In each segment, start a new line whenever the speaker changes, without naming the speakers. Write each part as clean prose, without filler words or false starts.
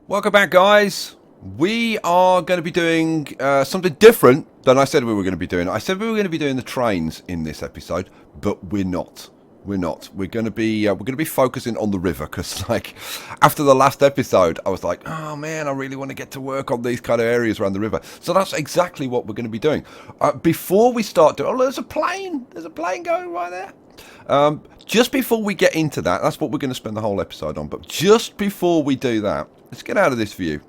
Welcome back, guys. We are going to be doing something different than I said we were going to be doing. I said we were going to be doing the trains in this episode, but we're not. We're not. We're going to be focusing on the river because, like, after the last episode, I was like, oh man, I really want to get to work on these kind of areas around the river. So that's exactly what we're going to be doing. Before we start doing, oh, there's a plane. There's a plane going right there. Just before we get into that, that's what we're going to spend the whole episode on. But just before we do that, let's get out of this view.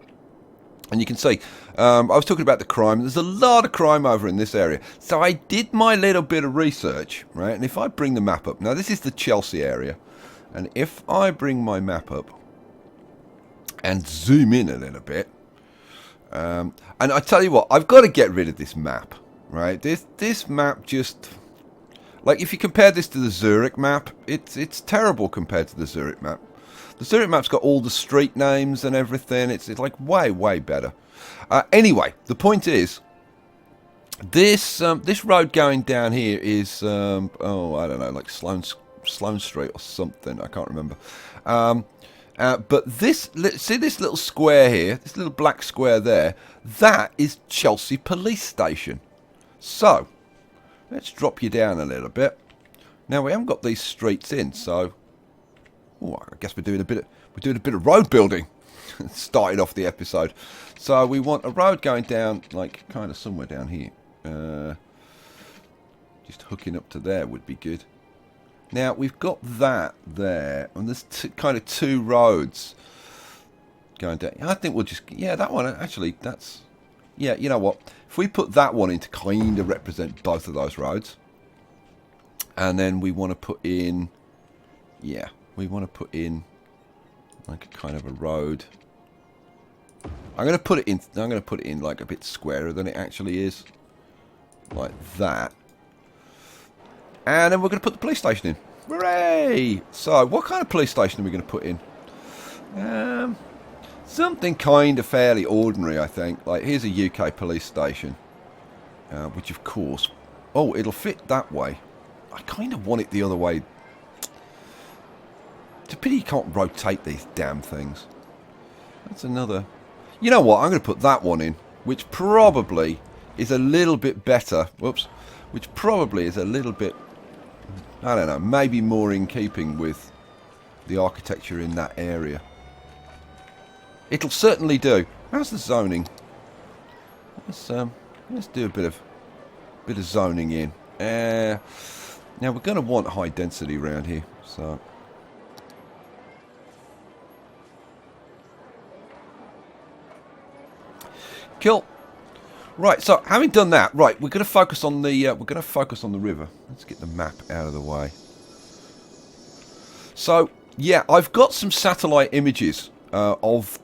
And you can see, I was talking about the crime. There's a lot of crime over in this area. So I did my little bit of research, right? And if I bring the map up, now this is the Chelsea area. And if I bring my map up and zoom in a little bit, and I tell you what, I've got to get rid of this map, right? This map just... Like, if you compare this to the Zurich map, it's terrible compared to the Zurich map. The Zurich map's got all the street names and everything. It's like way better. Anyway, the point is, this road going down here is oh, I don't know, like Sloane Street or something. I can't remember. But this, see this little square here, this little black square there, that is Chelsea Police Station. So let's drop you down a little bit. Now we haven't got these streets in, so I guess we're doing a bit of road building. Started off the episode, so we want a road going down, like kind of somewhere down here. Just hooking up to there would be good. Now we've got that there, and there's kind of two roads going down. I think we'll just that one actually. That's you know what? If we put that one in to kind of represent both of those roads, and then we want to put in, we want to put in like a kind of a road. I'm going to put it in like a bit squarer than it actually is, like that. And then we're going to put the police station in. Hooray! So, what kind of police station are we going to put in? Something kind of fairly ordinary, I think. Like, here's a UK police station, which of course, oh, it'll fit that way. I kind of want it the other way. It's a pity you can't rotate these damn things. That's another. You know what? I'm going to put that one in, which probably is a little bit better. Whoops. Which probably is a little bit, I don't know, maybe more in keeping with the architecture in that area. It'll certainly do. How's the zoning? Let's do a bit of zoning in. Now we're going to want high density around here, so. Cool. Right, so having done that, right, we're going to focus on the river. Let's get the map out of the way. So yeah, I've got some satellite images of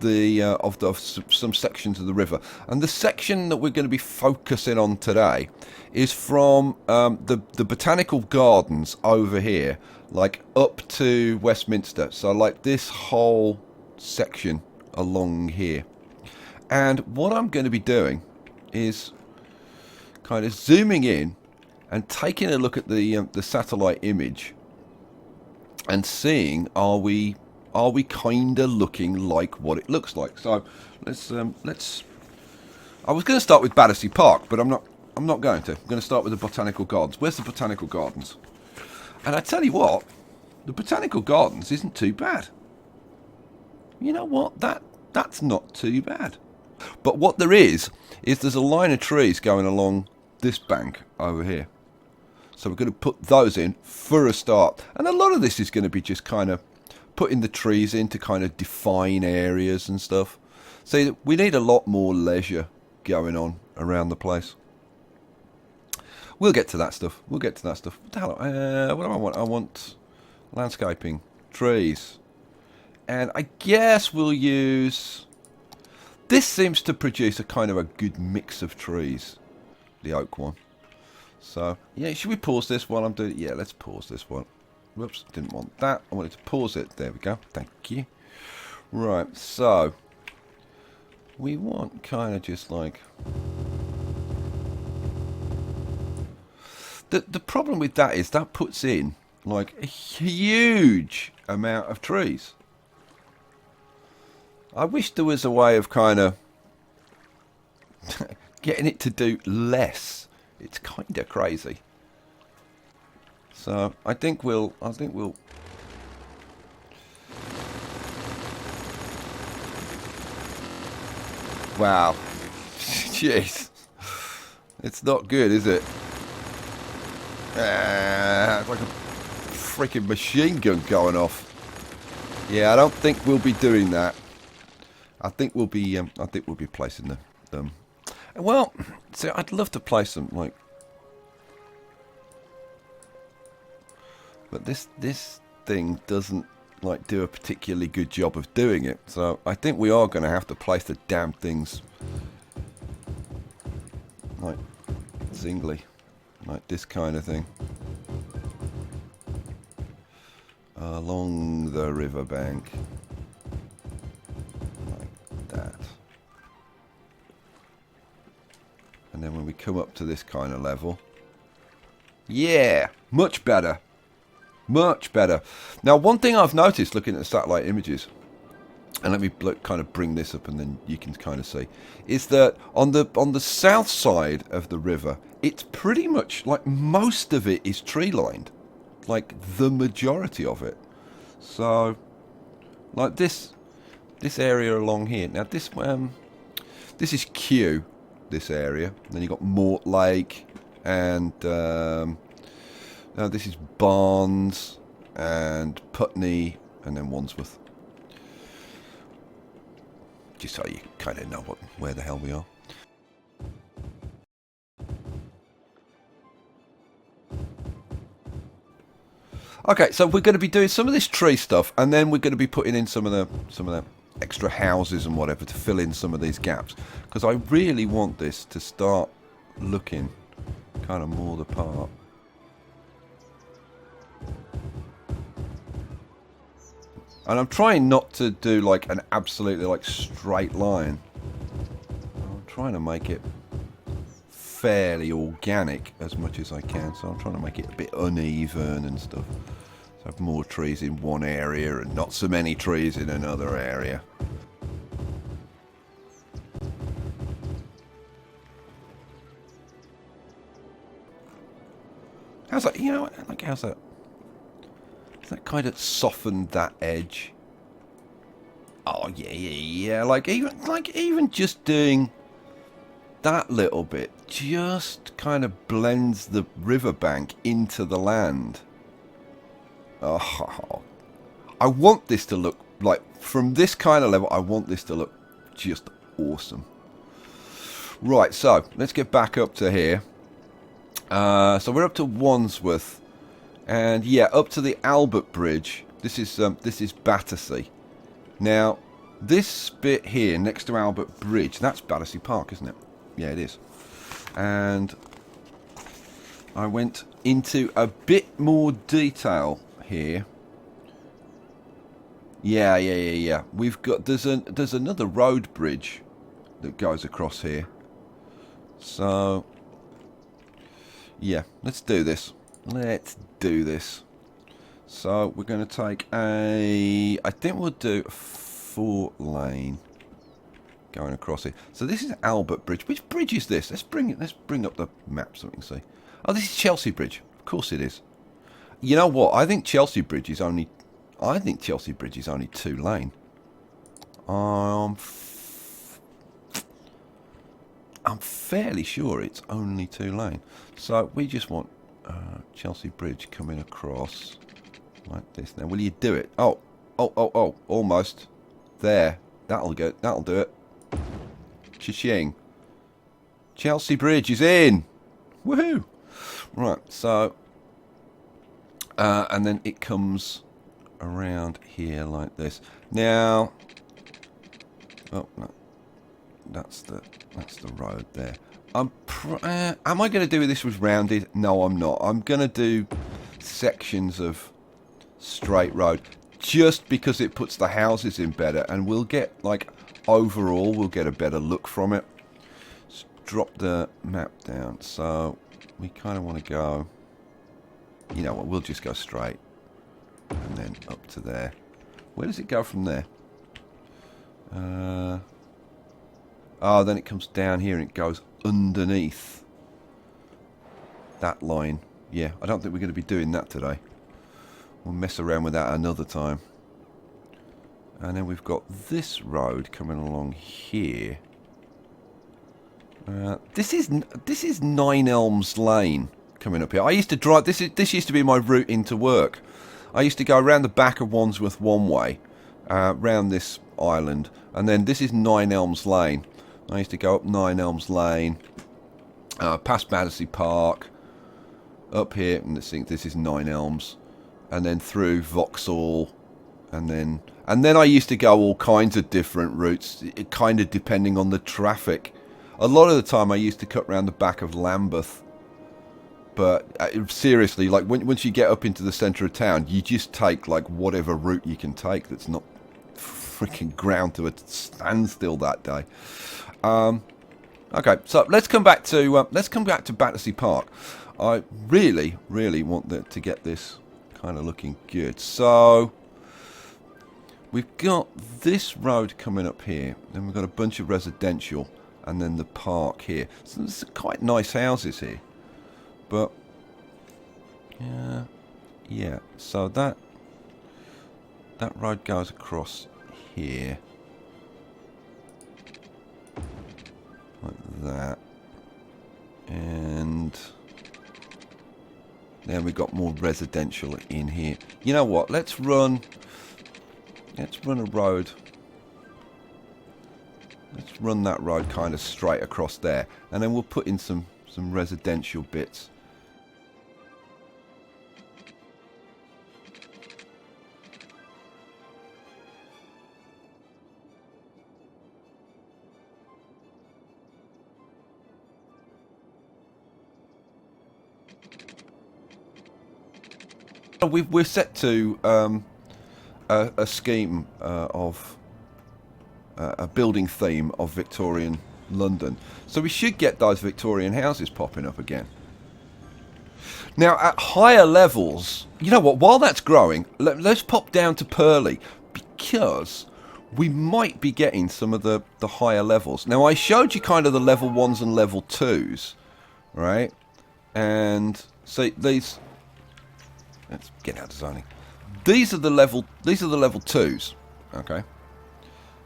some sections of the river, and the section that we're going to be focusing on today is from the botanical gardens over here, like up to Westminster. So like this whole section along here. And what I'm going to be doing is kind of zooming in and taking a look at the satellite image and seeing are we kind of looking like what it looks like. So let's I was going to start with Battersea Park, but I'm not going to. I'm going to start with the botanical gardens. Where's the botanical gardens? And I tell you what, the botanical gardens isn't too bad. You know what? That's not too bad. But what there is there's a line of trees going along this bank over here. So we're going to put those in for a start. And a lot of this is going to be just kind of putting the trees in to kind of define areas and stuff. So we need a lot more leisure going on around the place. We'll get to that stuff. What the hell? What do I want? I want landscaping, trees. And I guess we'll use... This seems to produce a kind of a good mix of trees, the oak one. So, yeah, should we pause this while I'm doing it? Yeah, let's pause this one. Whoops, didn't want that. I wanted to pause it. There we go. Thank you. Right, so we want kind of just like... The problem with that is that puts in like a huge amount of trees. I wish there was a way of kind of getting it to do less. It's kind of crazy. So I think we'll. Wow. Jeez. It's not good, is it? It's like a freaking machine gun going off. Yeah, I don't think we'll be doing that. I think we'll be placing them. Well, see, I'd love to place them like, but this thing doesn't like do a particularly good job of doing it. So I think we are going to have to place the damn things like singly, like this kind of thing, along the riverbank, like that. And then when we come up to this kind of level, yeah, much better. Much better. Now, one thing I've noticed looking at the satellite images, and let me kind of bring this up and then you can kind of see, is that on the south side of the river, it's pretty much like most of it is tree lined, like the majority of it. So, like this area along here. Now this is Q, this area. And then you got Mort Lake and. Now this is Barnes and Putney and then Wandsworth. Just so you kind of know where the hell we are. Okay, so we're going to be doing some of this tree stuff, and then we're going to be putting in some of the extra houses and whatever to fill in some of these gaps, because I really want this to start looking kind of more the part. And I'm trying not to do like an absolutely like straight line. I'm trying to make it fairly organic as much as I can. So I'm trying to make it a bit uneven and stuff. So I have more trees in one area and not so many trees in another area. How's that? You know, like how's that? That kind of softened that edge. Oh yeah. Like even just doing that little bit just kind of blends the riverbank into the land. Oh, I want this to look like, from this kind of level, I want this to look just awesome. Right, so let's get back up to here. So we're up to Wandsworth. And yeah, up to the Albert Bridge. This is Battersea. Now, this bit here next to Albert Bridge, that's Battersea Park, isn't it? Yeah, it is. And I went into a bit more detail here. Yeah. We've got there's another road bridge that goes across here. So yeah, let's do this. Let's do this. So we're going to take I think we'll do a 4-lane going across here. So this is Albert Bridge. Which bridge is this? Let's bring up the map so we can see. Oh, this is Chelsea Bridge. Of course it is. You know what? I think Chelsea Bridge is only 2-lane. I'm fairly sure it's only 2-lane. So we just want Chelsea Bridge coming across like this. Now, will you do it? Oh, almost there. That'll do it. Cha-ching. Chelsea Bridge is in. Woohoo! Right, so and then it comes around here like this. Now, oh no, that's the road there. Am I going to do this with rounded? No, I'm not. I'm going to do sections of straight road just because it puts the houses in better, and we'll get, like, overall, we'll get a better look from it. Let's drop the map down. So we kind of want to go, you know what, we'll just go straight and then up to there. Where does it go from there? Oh, then it comes down here and it goes underneath that line. Yeah, I don't think we're going to be doing that today. We'll mess around with that another time. And then we've got this road coming along here. This is Nine Elms Lane coming up here. I used to drive. This used to be my route into work. I used to go around the back of Wandsworth one way, round this island, and then this is Nine Elms Lane. I used to go up Nine Elms Lane, past Battersea Park, up here, and this is Nine Elms, and then through Vauxhall, and then I used to go all kinds of different routes, kind of depending on the traffic. A lot of the time I used to cut round the back of Lambeth, but seriously, like once you get up into the centre of town, you just take like whatever route you can take that's not freaking ground to a standstill that day. Okay, so let's come back to Battersea Park. I really want to get this kind of looking good. So we've got this road coming up here, then we've got a bunch of residential, and then the park here. So there's quite nice houses here, but yeah. So that road goes across here. Like that, and then we got more residential in here. You know what? Let's run a road. Let's run that road kind of straight across there, and then we'll put in some residential bits. We're set to a scheme of a building theme of Victorian London, so we should get those Victorian houses popping up again. Now at higher levels, you know what, while that's growing, let's pop down to Purley, because we might be getting some of the higher levels. Now I showed you kind of the level 1s and level 2s, right? And see these. Let's get out of zoning. These are the level 2s. Okay.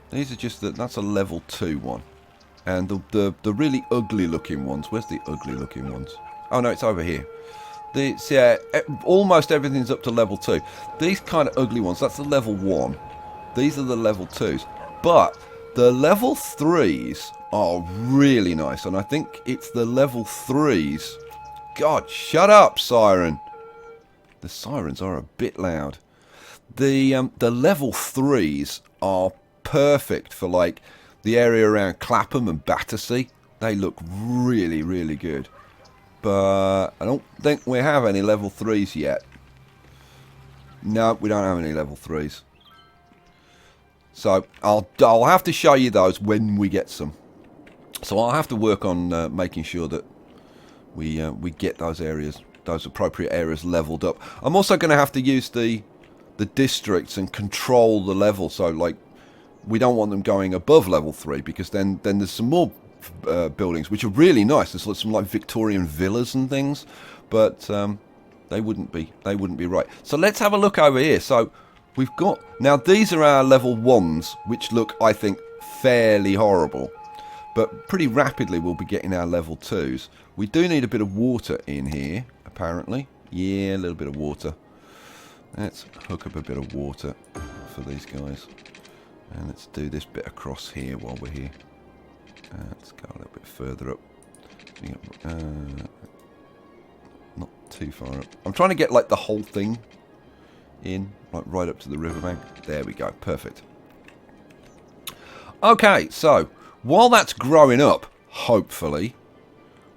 These are just that's a level 2 one. And the really ugly looking ones. Where's the ugly looking ones? Oh no, it's over here. Almost everything's up to level 2. These kind of ugly ones, that's the level 1. These are the level 2s. But the level 3s are really nice, and I think it's the level 3s. God, shut up, siren. The sirens are a bit loud. The level 3s are perfect for like the area around Clapham and Battersea. They look really good. But I don't think we have any level 3s yet. No, we don't have any level 3s. So I'll have to show you those when we get some. So I'll have to work on making sure that we get those areas, those appropriate areas leveled up. I'm also going to have to use the districts and control the level. So like, we don't want them going above level 3, because then there's some more buildings which are really nice. There's some like Victorian villas and things, but they wouldn't be right. So let's have a look over here. So we've got, now these are our level 1s, which look, I think, fairly horrible, but pretty rapidly we'll be getting our level 2s. We do need a bit of water in here, apparently. Yeah, a little bit of water. Let's hook up a bit of water for these guys. And let's do this bit across here while we're here. Let's go a little bit further up. Not too far up. I'm trying to get like the whole thing in, like right up to the riverbank. There we go, perfect. Okay, so while that's growing up, hopefully,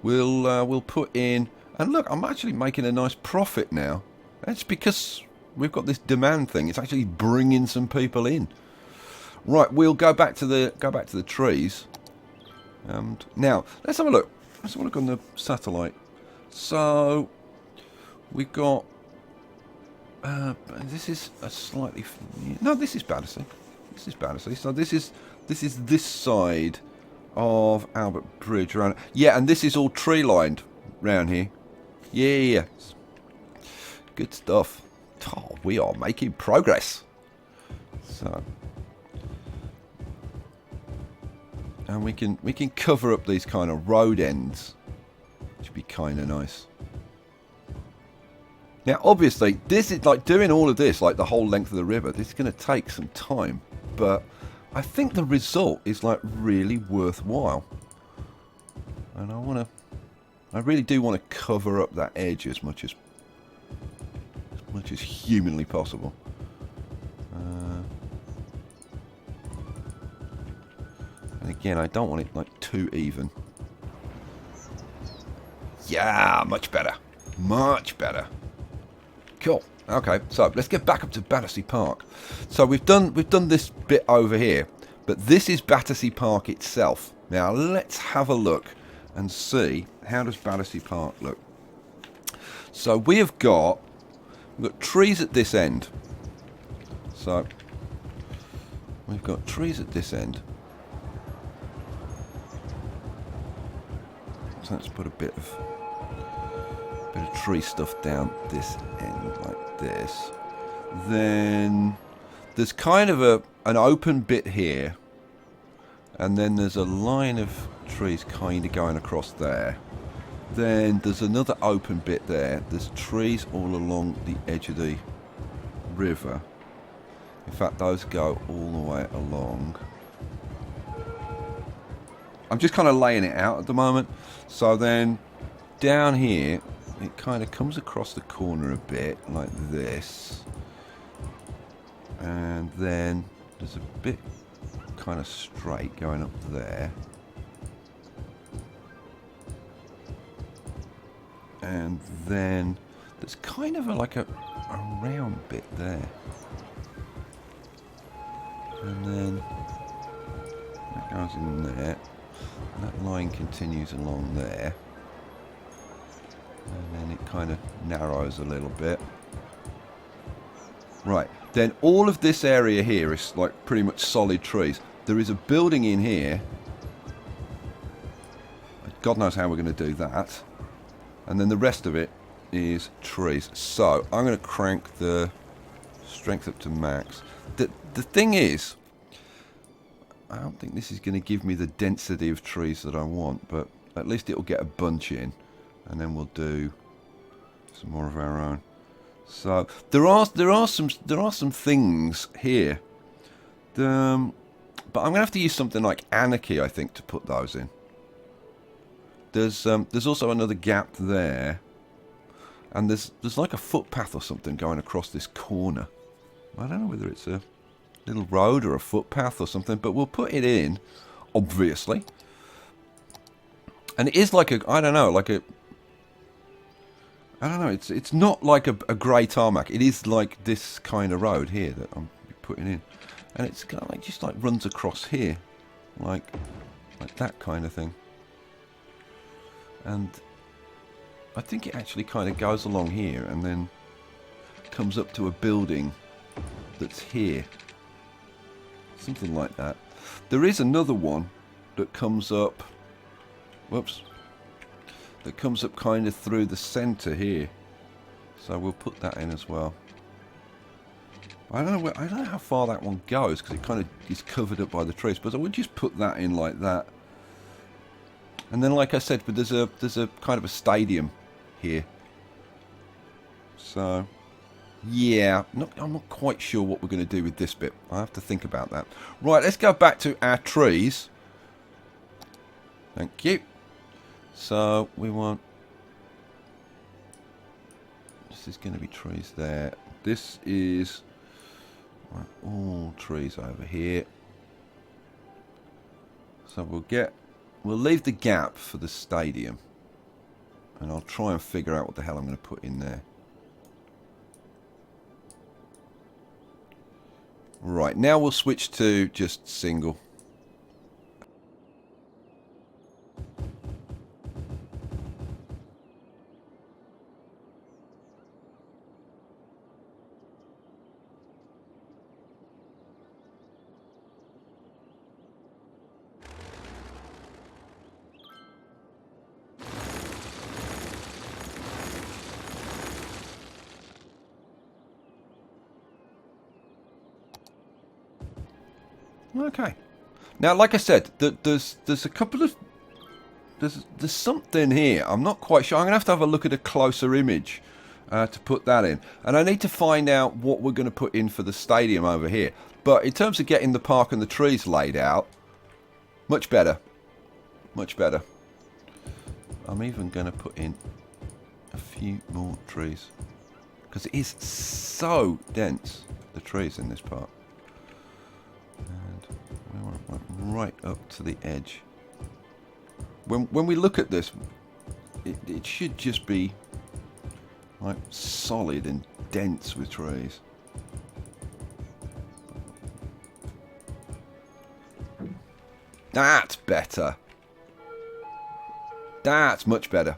we'll put in. And look, I'm actually making a nice profit now. That's because we've got this demand thing. It's actually bringing some people in. Right, we'll go back to the trees. And now let's have a look. Let's have a look on the satellite. So we've got. This is a slightly. No, this is Battersea. This is Battersea. So this is this side of Albert Bridge around. Yeah, and this is all tree lined round here. Yeah. Good stuff. Oh, we are making progress. So, and we can cover up these kind of road ends, which would be kind of nice. Now, obviously, this is like doing all of this, like the whole length of the river. This is going to take some time, but I think the result is like really worthwhile. And I really do want to cover up that edge as much as humanly possible. And again, I don't want it like too even. Yeah, much better. Much better. Cool. Okay, so let's get back up to Battersea Park. So we've done this bit over here, but this is Battersea Park itself. Now let's have a look and see how does Battersea Park look. So we've got trees at this end. So we've got trees at this end. So let's put a bit of tree stuff down this end like this. Then there's kind of an open bit here, and then there's a line of trees kind of going across there. Then there's another open bit there. There's trees all along the edge of the river. In fact, those go all the way along. I'm just kind of laying it out at the moment. So then down here, it kind of comes across the corner a bit like this. And then there's a bit kind of straight going up there. And then there's kind of like a round bit there. And then that goes in there. And that line continues along there. And then it kind of narrows a little bit. Right, then all of this area here is like pretty much solid trees. There is a building in here. God knows how we're going to do that. And then the rest of it is trees. So I'm going to crank the strength up to max. The thing is, I don't think this is going to give me the density of trees that I want, but at least it'll get a bunch in, and then we'll do some more of our own. So there are some things here, but I'm going to have to use something like Anarchy, I think, to put those in. There's also another gap there, and there's like a footpath or something going across this corner. I don't know whether it's a little road or a footpath or something, but we'll put it in, obviously. And it is like I don't know, it's not like a grey tarmac. It is like this kind of road here that I'm putting in, and it's kind of like just like runs across here, like that kind of thing. And I think it actually kind of goes along here and then comes up to a building that's here. Something like that. There is another one that comes up, that comes up kind of through the centre here. So we'll put that in as well. I don't know how far that one goes because it kind of is covered up by the trees, but I would just put that in like that. And then, like I said, but there's a kind of a stadium here. So, yeah, I'm not quite sure what we're going to do with this bit. I have to think about that. Right, let's go back to our trees. Thank you. So we want. This is going to be trees there. This is all trees over here. So we'll leave the gap for the stadium, and I'll try and figure out what the hell I'm going to put in there. Right, now we'll switch to just single. Okay. Now, like I said, there's a couple of... There's something here. I'm not quite sure. I'm going to have a look at a closer image to put that in. And I need to find out what we're going to put in for the stadium over here. But in terms of getting the park and the trees laid out, much better. Much better. I'm even going to put in a few more trees. Because it is so dense, the trees in this part. And we want it right up to the edge. When we look at this, it should just be like solid and dense with trees. That's better. That's much better.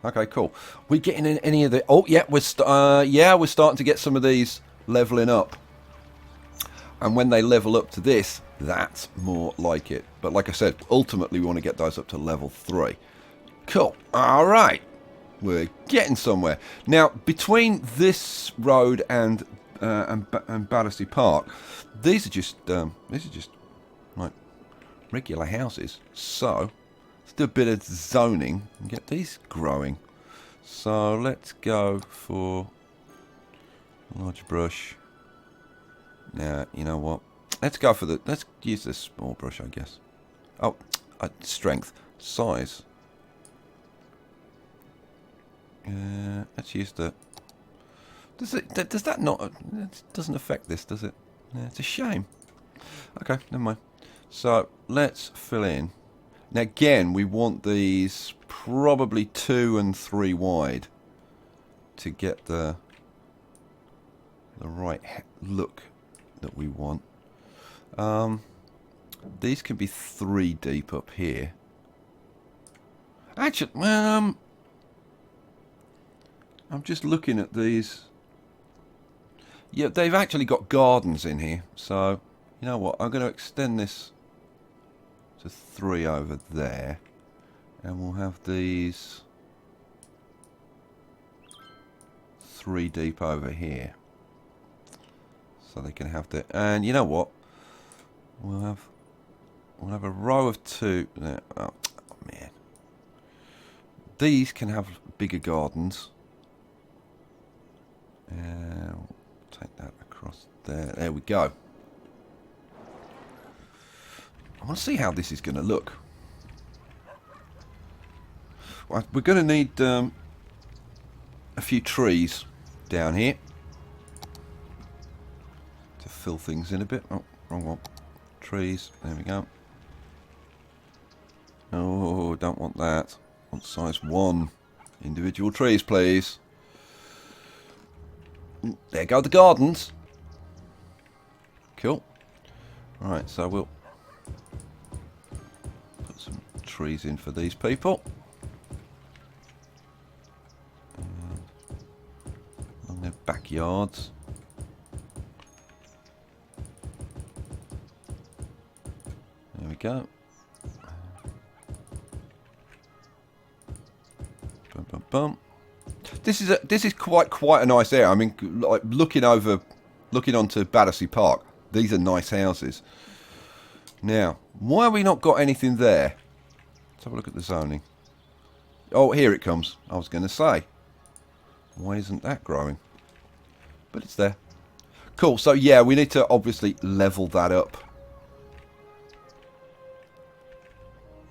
Okay, cool. We getting in any of the? Oh, yeah, we're starting to get some of these leveling up. And when they level up to this, that's more like it. But like I said, ultimately we want to get those up to level 3. Cool. All right. We're getting somewhere. Now, between this road and Battersea Park, these are just like regular houses. So let's do a bit of zoning and get these growing. So let's go for large brush. Now, you know what? Let's go for let's use this small brush, I guess. Oh, strength, size. Let's use the. Does that not? It doesn't affect this, does it? Yeah, it's a shame. Okay, never mind. So let's fill in. Now again, we want these probably 2 and 3 wide to get the right look that we want. These can be 3 deep up here. Actually, I'm just looking at these. Yeah, they've actually got gardens in here. So, you know what? I'm going to extend this to 3 over there. And we'll have these 3 deep over here. So they can have the, and you know what? We'll have a row of 2 there. Oh man. These can have bigger gardens. And we'll take that across there. There we go. I want to see how this is going to look. Well, we're going to need a few trees down here to fill things in a bit. Oh, wrong one. Trees. There we go. Oh, don't want that. I want size 1. Individual trees, please. There go the gardens. Cool. Right, so we'll put some trees in for these people. Along their backyards. There we go. Bum, bum, bum. This is quite a nice area. I mean, like looking onto Battersea Park. These are nice houses. Now, why have we not got anything there? Let's have a look at the zoning. Oh, here it comes. I was going to say, why isn't that growing? But it's there. Cool. So yeah, we need to obviously level that up.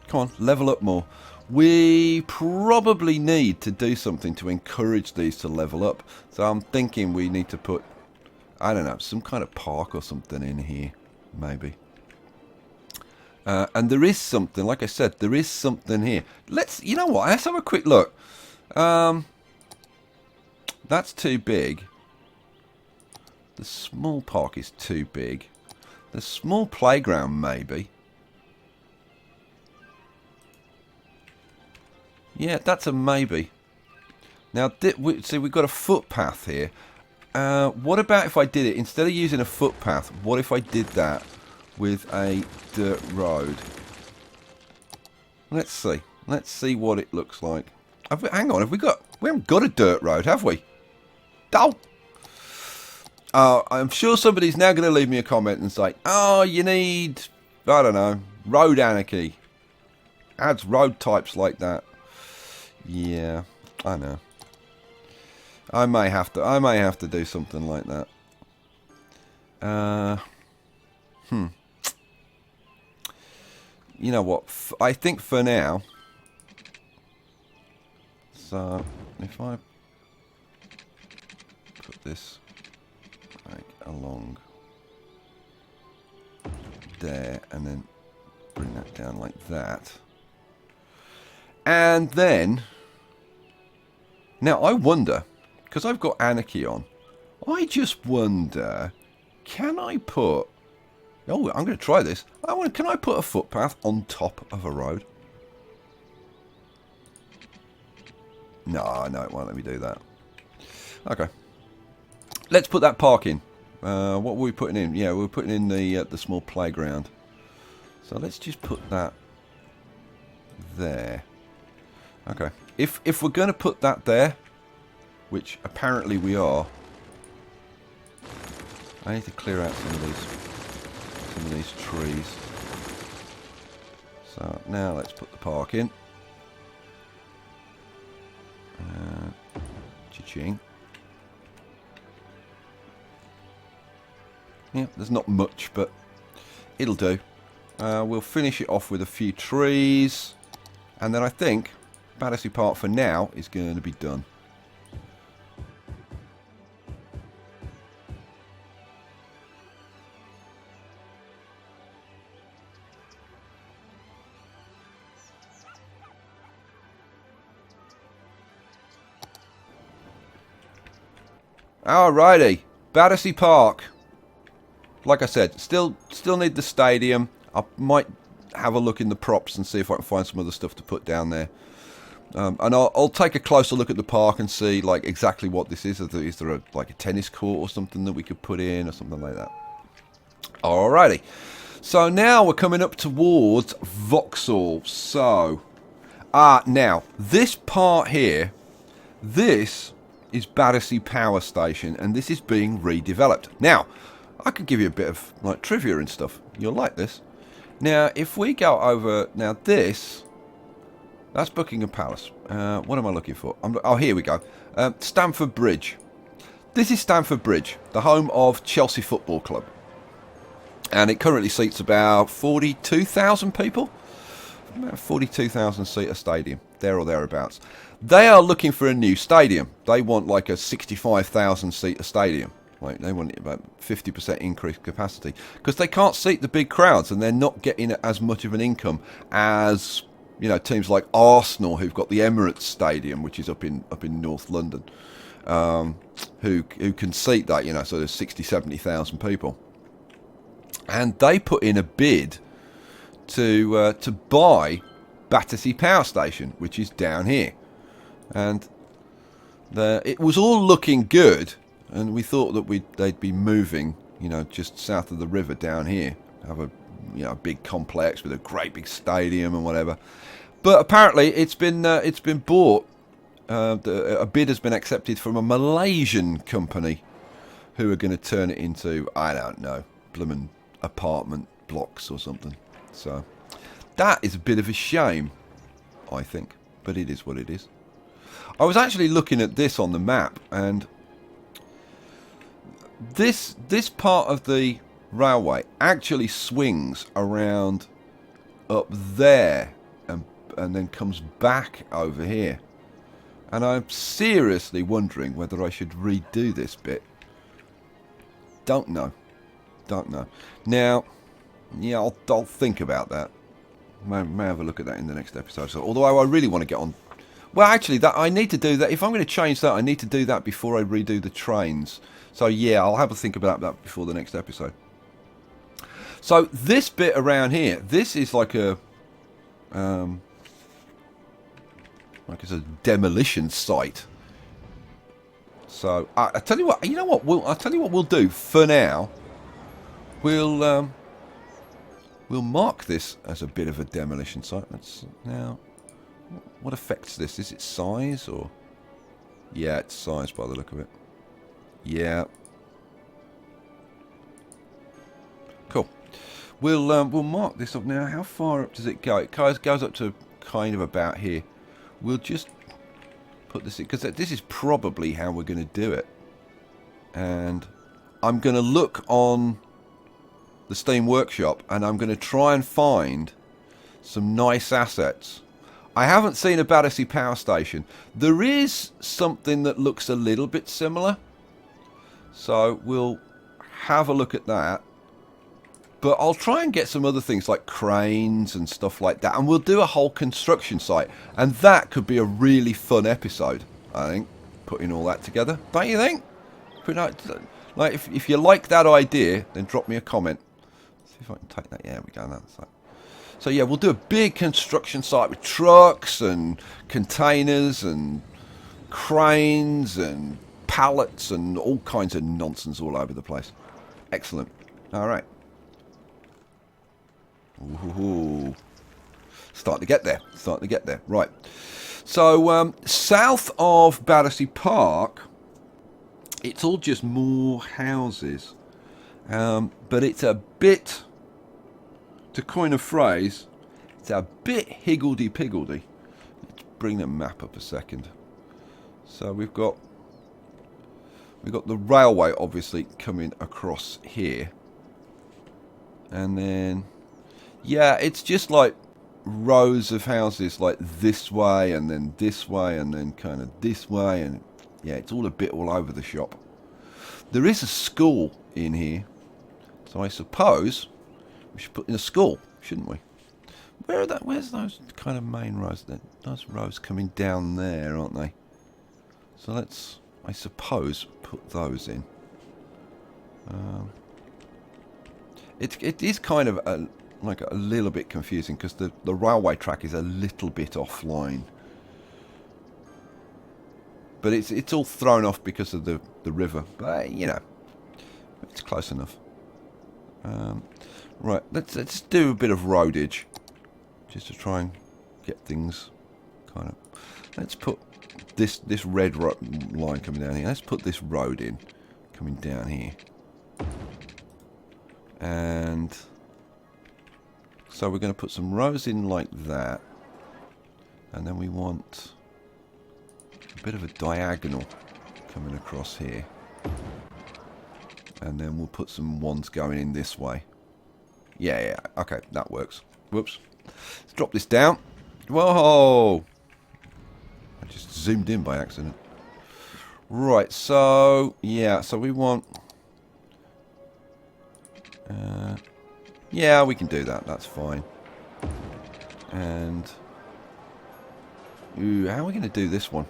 Come on, level up more. We probably need to do something to encourage these to level up. So I'm thinking we need to put, I don't know, some kind of park or something in here, maybe. And there is something, like I said, there is something here. You know what, let's have a quick look. That's too big. The small park is too big. The small playground, maybe. Yeah, that's a maybe. Now, see, we've got a footpath here. What about if I did it, instead of using a footpath, what if I did that with a dirt road? Let's see. Let's see what it looks like. Hang on, we haven't got a dirt road, have we? Oh! I'm sure somebody's now going to leave me a comment and say, oh, you need, I don't know, road anarchy. Adds road types like that. Yeah, I know. I may have to do something like that. You know what? I think for now. So if I put this like along there and then bring that down like that. And then now I wonder, because I've got anarchy on, I just wonder, can I put, oh, I'm going to try this. Can I put a footpath on top of a road? No, it won't let me do that. Okay. Let's put that park in. What were we putting in? Yeah, we were putting in the small playground. So let's just put that there. Okay. If we're going to put that there, which apparently we are, I need to clear out some of these trees. So now let's put the park in. Cha-ching. Yeah, there's not much, but it'll do. We'll finish it off with a few trees, and then I think Battersea Park for now is going to be done. Alrighty, Battersea Park. Like I said, still need the stadium. I might have a look in the props and see if I can find some other stuff to put down there. And I'll take a closer look at the park and see like exactly what this is. Is there like a tennis court or something that we could put in or something like that? Alrighty. So now we're coming up towards Vauxhall. So, now this part here, this is Battersea Power Station, and this is being redeveloped. Now, I could give you a bit of like trivia and stuff. You'll like this. Now, if we go over now, that's Buckingham Palace. What am I looking for? Oh, here we go. Stamford Bridge. This is Stamford Bridge, the home of Chelsea Football Club, and it currently seats about 42,000 people. About 42,000 seater stadium, there or thereabouts. They are looking for a new stadium. They want like a 65,000 seater stadium. Like they want about 50% increased capacity because they can't seat the big crowds, and they're not getting as much of an income as, you know, teams like Arsenal, who've got the Emirates Stadium, which is up in North London, who can seat that, you know, so there's 60,000-70,000 people, and they put in a bid to buy Battersea Power Station, which is down here, and it was all looking good, and we thought that they'd be moving, you know, just south of the river down here, have a, you know, a big complex with a great big stadium and whatever. But apparently it's been bought. A bid has been accepted from a Malaysian company who are going to turn it into, I don't know, bloomin' apartment blocks or something. So that is a bit of a shame, I think, but it is what it is. I was actually looking at this on the map, and this part of the railway actually swings around up there and then comes back over here, and I'm seriously wondering whether I should redo this bit. Don't know. Now, yeah, I'll think about that. May have a look at that in the next episode. So, although I really want to get on. Well, actually, that I need to do that. If I'm going to change that, I need to do that before I redo the trains. So yeah, I'll have a think about that before the next episode. So this bit around here, this is like a like it's a demolition site. So I tell you what, you know what? I'll tell you what we'll do for now. We'll mark this as a bit of a demolition site. Let's now. What affects this? Is it size or? Yeah, it's size by the look of it. Yeah. we'll mark this up now. How far up does it go? It goes up to kind of about here. We'll just put this in, because this is probably how we're going to do it. And I'm going to look on the Steam Workshop, and I'm going to try and find some nice assets. I haven't seen a Battersea power station. There is something that looks a little bit similar, so we'll have a look at that. But I'll try and get some other things like cranes and stuff like that, and we'll do a whole construction site, and that could be a really fun episode, I think, putting all that together. Don't you think? Like, if you like that idea, then drop me a comment. See if I can take that. Yeah, we go. That's that. So yeah, we'll do a big construction site with trucks and containers and cranes and pallets and all kinds of nonsense all over the place. Excellent. All right. Ooh. Starting to get there. Starting to get there. Right. So south of Battersea Park, it's all just more houses. But it's a bit, to coin a phrase, it's a bit higgledy-piggledy. Let's bring the map up a second. So we've got the railway obviously coming across here. And then, yeah, it's just like rows of houses like this way and then this way and then kind of this way, and yeah, it's all a bit all over the shop. There is a school in here, so I suppose we should put in a school, shouldn't we? Where's those kind of main rows then? Those rows coming down there, aren't they? So let's, I suppose, put those in. It is kind of like a little bit confusing because the railway track is a little bit offline. But it's all thrown off because of the river. But, you know, it's close enough. Right, let's do a bit of roadage. Just to try and get things kind of... Let's put this red line coming down here. Let's put this road in, coming down here. And... so we're going to put some rows in like that. And then we want a bit of a diagonal coming across here. And then we'll put some ones going in this way. Yeah, okay, that works. Whoops. Let's drop this down. Whoa! I just zoomed in by accident. Right, so, yeah, so we want... yeah, we can do that, that's fine. And... ooh, how are we going to do this one?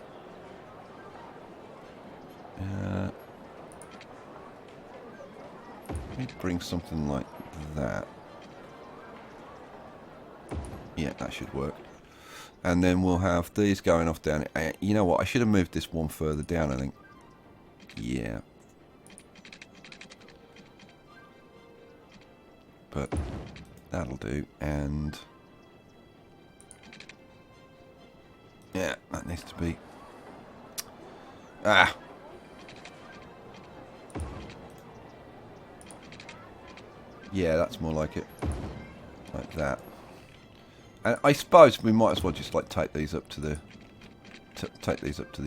Let me bring something like that. Yeah, that should work. And then we'll have these going off down. You know what? I should have moved this one further down, I think. Yeah. But that'll do. And yeah, that needs to be... ah. Yeah, that's more like it. Like that. And I suppose we might as well just like take these up to the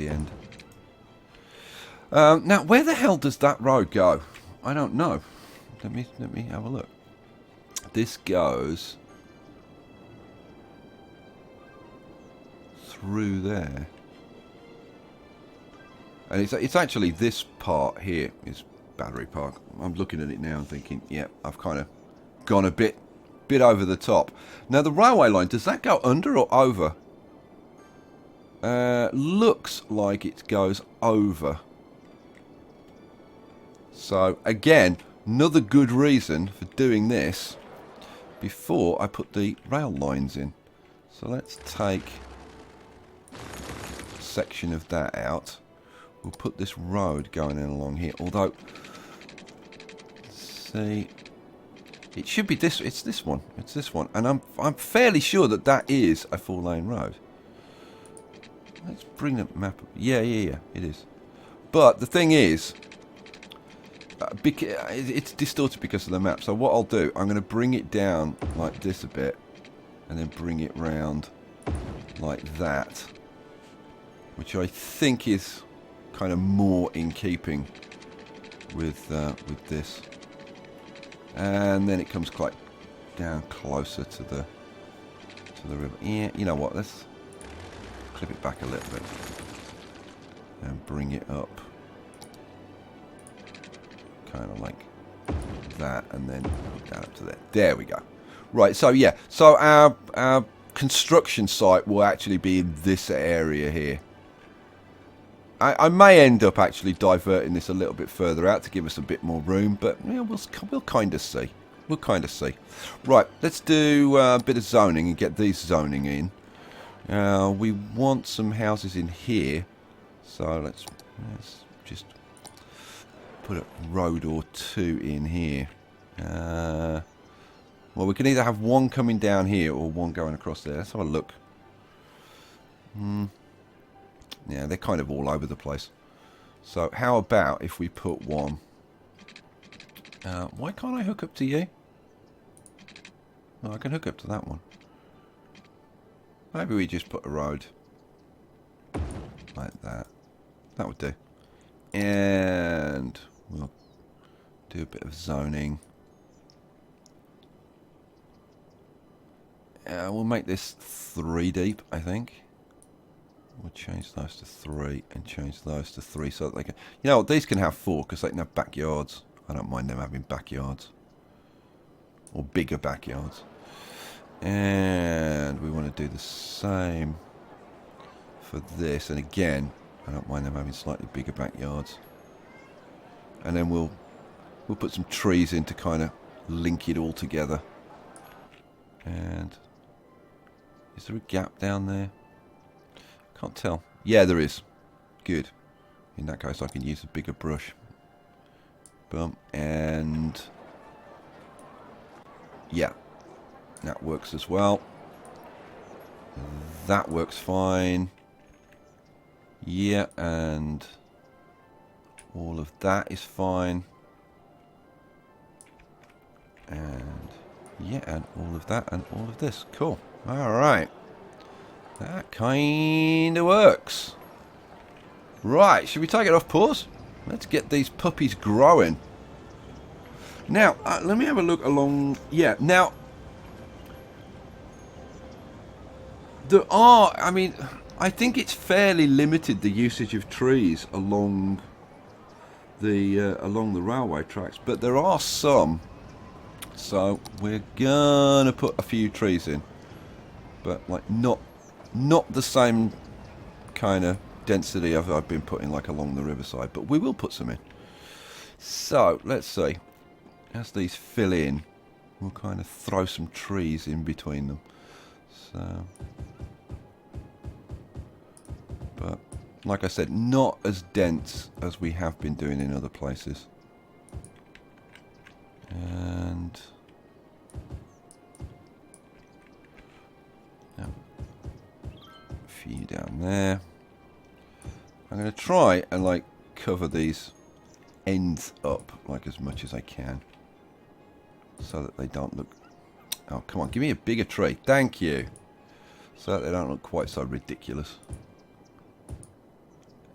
end. Now, where the hell does that road go? I don't know. Let me have a look. This goes through there, and it's actually this part here is Battery Park. I'm looking at it now and thinking, yeah, I've kind of gone a bit over the top. Now the railway line, does that go under or over? Looks like it goes over. So again, another good reason for doing this before I put the rail lines in. So let's take a section of that out. We'll put this road going in along here, although see, it should be this. It's this one. It's this one, and I'm fairly sure that that is a 4-lane road. Let's bring the map up. Yeah, it is. But the thing is, it's distorted because of the map. So what I'll do, I'm going to bring it down like this a bit, and then bring it round like that, which I think is kind of more in keeping with this. And then it comes quite down closer to the river. Yeah, you know what? Let's clip it back a little bit and bring it up, kind of like that, and then down up to there. There we go. Right. So yeah. So our construction site will actually be in this area here. I may end up actually diverting this a little bit further out to give us a bit more room, but yeah, we'll kind of see. We'll kind of see. Right, let's do a bit of zoning and get these zoning in. We want some houses in here, so let's just put a road or two in here. Well, we can either have one coming down here or one going across there. Let's have a look. Yeah, they're kind of all over the place. So how about if we put one... why can't I hook up to you? No, I can hook up to that one. Maybe we just put a road like that. That would do. And we'll do a bit of zoning. We'll make this 3 deep, I think. We'll change those to 3 and change those to 3 so that they can... You know what, these can have 4 because they can have backyards. I don't mind them having backyards. Or bigger backyards. And we want to do the same for this. And again, I don't mind them having slightly bigger backyards. And then we'll put some trees in to kind of link it all together. And is there a gap down there? Can't tell. Yeah, there is. Good. In that case, I can use a bigger brush. Boom. And yeah, that works as well. That works fine. Yeah, and all of that is fine. And yeah, and all of that and all of this. Cool. All right. That kind of works. Right, should we take it off pause? Let's get these puppies growing. Now, let me have a look along... Yeah, now... There are... I mean, I think it's fairly limited, the usage of trees along the railway tracks. But there are some. So, we're gonna put a few trees in. But, like, not the same kind of density I've been putting like along the riverside, but we will put some in. So let's see, as these fill in, we'll kind of throw some trees in between them. So, but like I said, not as dense as we have been doing in other places. And few down there. I'm going to try and like cover these ends up like as much as I can so that they don't look... Oh, come on, give me a bigger tree. Thank you. So that they don't look quite so ridiculous.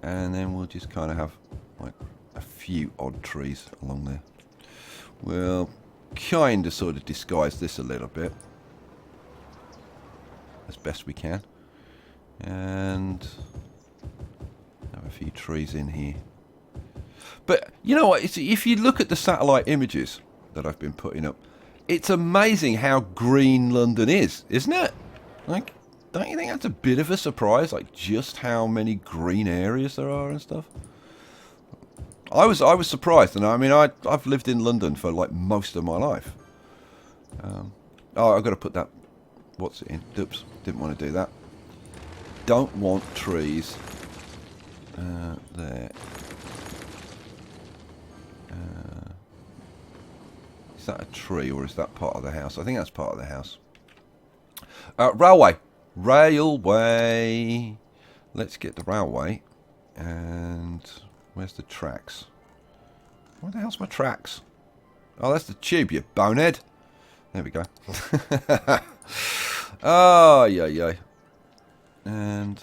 And then we'll just kind of have like a few odd trees along there. We'll kind of sort of disguise this a little bit as best we can. And have a few trees in here. But you know what, if you look at the satellite images that I've been putting up, it's amazing how green London is, isn't it? Like, don't you think that's a bit of a surprise, like just how many green areas there are and stuff? I was surprised, and I mean I've lived in London for like most of my life. Oh, I've got to put that, what's it in? Oops, didn't want to do that. Don't want trees there. Is that a tree or is that part of the house? I think that's part of the house. Railway. Railway. Let's get the railway. And where's the tracks? Where the hell's my tracks? Oh, that's the tube, you bonehead. There we go. Oh, yeah. And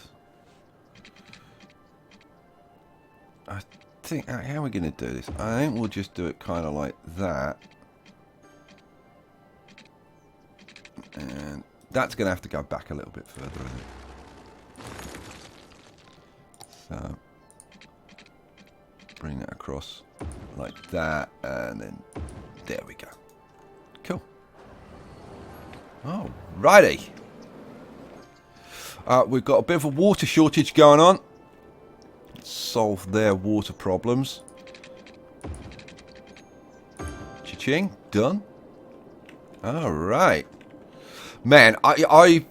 I think, how are we going to do this? I think we'll just do it kind of like that. And that's going to have to go back a little bit further, isn't it? So, bring that across like that, and then there we go. Cool. Oh, righty. We've got a bit of a water shortage going on. Let's solve their water problems. Cha-ching. Done. All right. Man, I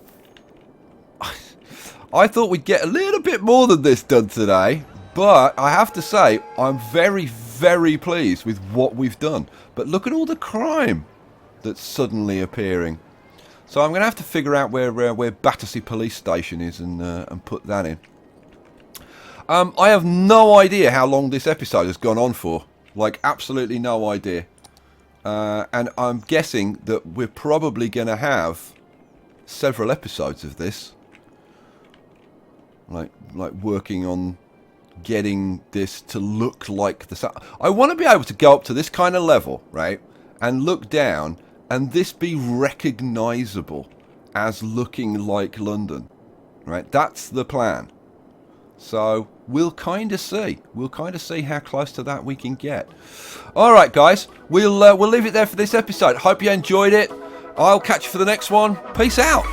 thought we'd get a little bit more than this done today, but I have to say I'm very, very pleased with what we've done. But look at all the crime that's suddenly appearing. So I'm going to have to figure out where Battersea Police Station is and put that in. I have no idea how long this episode has gone on for. Like, absolutely no idea. And I'm guessing that we're probably going to have several episodes of this. Like working on getting this to look like the... I want to be able to go up to this kind of level, right? And look down, and this be recognisable as looking like London, right? That's the plan. So we'll kind of see. We'll kind of see how close to that we can get. All right, guys. We'll leave it there for this episode. Hope you enjoyed it. I'll catch you for the next one. Peace out.